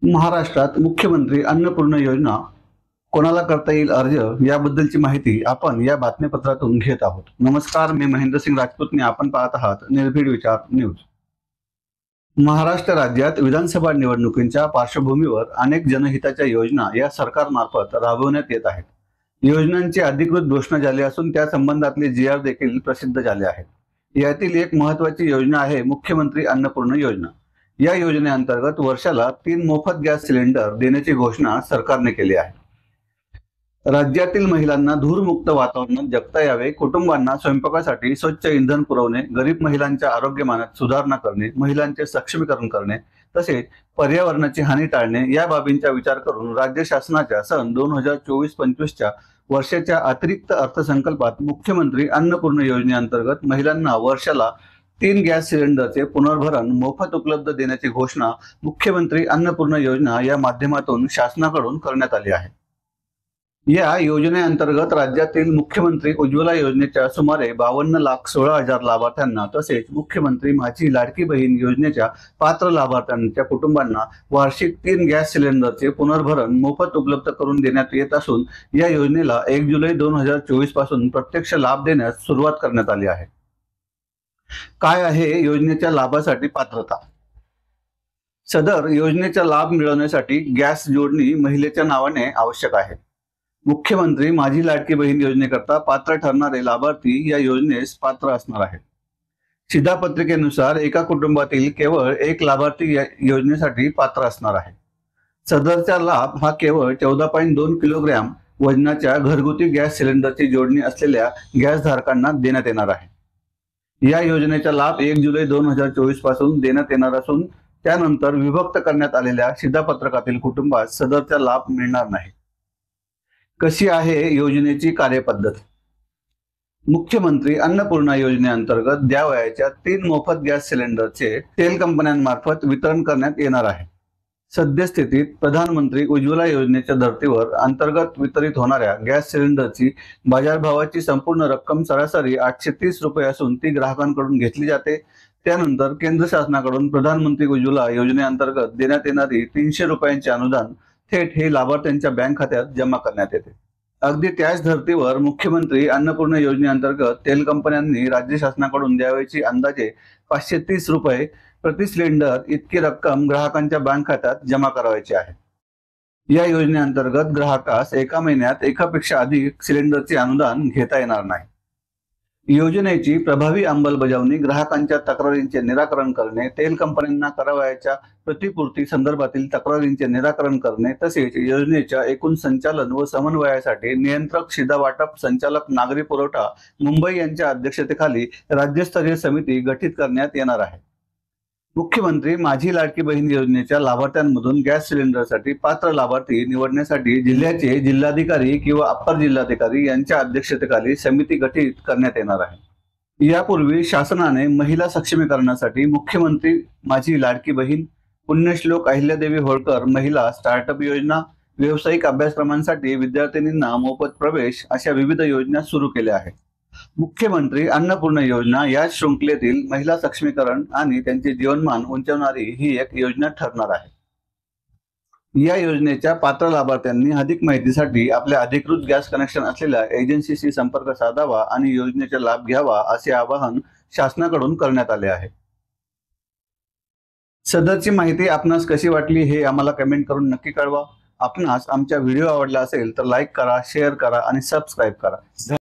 महाराष्ट्रात मुख्यमंत्री अन्नपूर्णा योजना कोणाला करता येईल अर्ज याबद्दलची माहिती आपण या बातमीपत्रातून घेत आहोत। नमस्कार, मी महेंद्रसिंग राजपूतने आपण पाहत आहात निर्भीड विचार न्यूज। महाराष्ट्र राज्यात विधानसभा निवडणुकींच्या पार्श्वभूमीवर अनेक जनहिताच्या योजना या सरकारमार्फत राबवण्यात येत आहेत। योजनांची अधिकृत घोषणा झाली असून त्या संबंधातले जी.आर. देखील प्रसिद्ध झाले आहेत। यातील एक महत्त्वाची योजना आहे मुख्यमंत्री अन्नपूर्णा योजना। या योजनेअंतर्गत वर्षाला 3 मोफत गॅस सिलेंडर देण्याची घोषणा सरकारने केली आहे। राज्यातील महिलांना धूरमुक्त वातावरणात जगता यावे, कुटुंबांना स्वयंपाकासाठी स्वच्छ इंधन पुरवणे, गरीब महिलांच्या आरोग्यमानात सुधारणा करणे, महिलांचे सक्षमीकरण करणे तसेच पर्यावरणाची हानी टाळणे या बाबींचा विचार करून राज्य शासनाच्या सन 2024-25च्या वर्षाच्या अतिरिक्त अर्थसंकल्पात मुख्यमंत्री अन्नपूर्णा योजनेअंतर्गत महिलांना वर्षाला 3 गॅस सिलेंडरचे पुनर्भरण मोफत उपलब्ध देण्याची घोषणा मुख्यमंत्री अन्नपूर्णा योजना या माध्यमातून शासनाकडून करण्यात आली आहे। या योजनेअंतर्गत राज्यातील मुख्यमंत्री उज्ज्वला योजनेच्या सुमारे 52,16,000 लाभार्थ्यांना तसेच मुख्यमंत्री माझी लाडकी बहीण योजनेच्या पात्र लाभार्थ्यांच्या कुटुंबांना वार्षिक 3 गॅस सिलेंडरचे पुनर्भरण मोफत उपलब्ध करून देण्यात येत असून या योजनेला 1 जुलै 2024 पासून प्रत्यक्ष लाभ देण्यास सुरुवात करण्यात आली आहे। काय आहे योजनेच्या लाभासाठी पात्रता? सदर योजनेचा लाभ मिळवण्यासाठी गॅस जोडणी महिलेच्या नावाने आवश्यक आहे। मुख्यमंत्री माझी लाडकी बहीण योजनेकरता पात्र ठरणारे लाभार्थी या योजनेस पात्र असणार आहेत। शिधापत्रिकेनुसार एका कुटुंबातील केवळ एक लाभार्थी या योजनेसाठी पात्र असणार आहे। सदरचा लाभ हा केवळ 14.2 किलोग्रॅम वजनाच्या घरगुती गॅस सिलेंडरची जोडणी असलेल्या गॅस धारकांना देण्यात येणार आहे। या योजनेचा लाभ 1 जुलै 2024 पासून देण्यात येणार असून त्यानंतर विभक्त करण्यात आलेल्या शिधापत्रकातील कुटुंबास सदरचा लाभ मिळणार नाही। कशी आहे योजनेची कार्यपद्धत? मुख्यमंत्री अन्नपूर्णा योजनेअंतर्गत द्यावयाच्या 3 मोफत गॅस सिलेंडरचे तेल कंपन्यांमार्फत वितरण करण्यात येणार आहे। सद्यस्थितीत प्रधानमंत्री उज्ज्वला योजनेच्या धर्तीवर अंतर्गत वितरित होणाऱ्या गॅस सिलेंडरची बाजारभावाची संपूर्ण रक्कम सरासरी 830 रुपये असून ती ग्राहकांकडून घेतली जाते। त्यानंतर केंद्र शासनाकडून प्रधानमंत्री उज्ज्वला योजनेअंतर्गत देण्यात येणारी 300 रुपयांचे अनुदान थेट हे लाभार्थ्यांच्या बँक खात्यात जमा करण्यात येते। अगदी त्याच धर्तीवर मुख्यमंत्री अन्नपूर्णा योजनेअंतर्गत तेल कंपन्यांनी राज्य शासनाकडून द्यावयाची अंदाजे 530 रुपये प्रति सिलेंडर इतकी रक्कम ग्राहकांच्या बँक खात्यात जमा करावयाची आहे। या योजनेअंतर्गत ग्राहकास एका महिन्यात एकापेक्षा अधिक सिलेंडरचे अनुदान घेता येणार नाही। योजनेची प्रभावी अंमलबजावणी, ग्राहकांच्या तक्रारींचे निराकरण करणे, तेल कंपन्यांना करावयाच्या प्रतिपूर्ती संदर्भातील तक्रारींचे निराकरण करणे तसेच योजनेच्या एकूण संचालन व समन्वयासाठी नियंत्रक, शिधा वाटप संचालक, नागरी पुरवठा मुंबई यांच्या अध्यक्षतेखाली राज्यस्तरीय समिती गठीत करण्यात येणार आहे। मुख्यमंत्री माझी लाडकी बहीण योजनेच्या लाभार्थ्यांमधून गॅस सिलेंडरसाठी पात्र लाभार्थी निवडण्यासाठी जिल्ह्याचे जिल्हाधिकारी किंवा अप्पर जिल्हाधिकारी यांच्या अध्यक्षतेखाली समिती गठीत करण्यात येणार आहे। यापूर्वी शासनाने महिला सक्षमीकरणासाठी मुख्यमंत्री माझी लाडकी बहीण, पुण्यश्लोक अहिल्यादेवी होळकर महिला स्टार्टअप योजना, व्यावसायिक अभ्यासक्रमांसाठी विद्यार्थिनींना मोफत प्रवेश अशा विविध योजना सुरू केल्या आहेत। मुख्यमंत्री अन्नपूर्णा योजना या शृंखलेतील महिला सक्षमीकरण आणि त्यांचे जीवनमान उंचावणारी ही एक योजना ठरणार आहे। या योजनेच्या पात्र लाभार्थ्यांनी अधिक माहितीसाठी आपल्या अधिकृत गॅस कनेक्शन असलेल्या एजन्सीशी संपर्क साधावा आणि योजनेचा लाभ घ्यावा असे आवाहन शासनाकडून करण्यात आले आहे। सदरची माहिती आपणास कशी वाटली हे आम्हाला कमेंट करून नक्की कळवा। आपणास आमचा व्हिडिओ आवडला असेल तर लाईक करा, शेअर करा आणि सबस्क्राईब करा।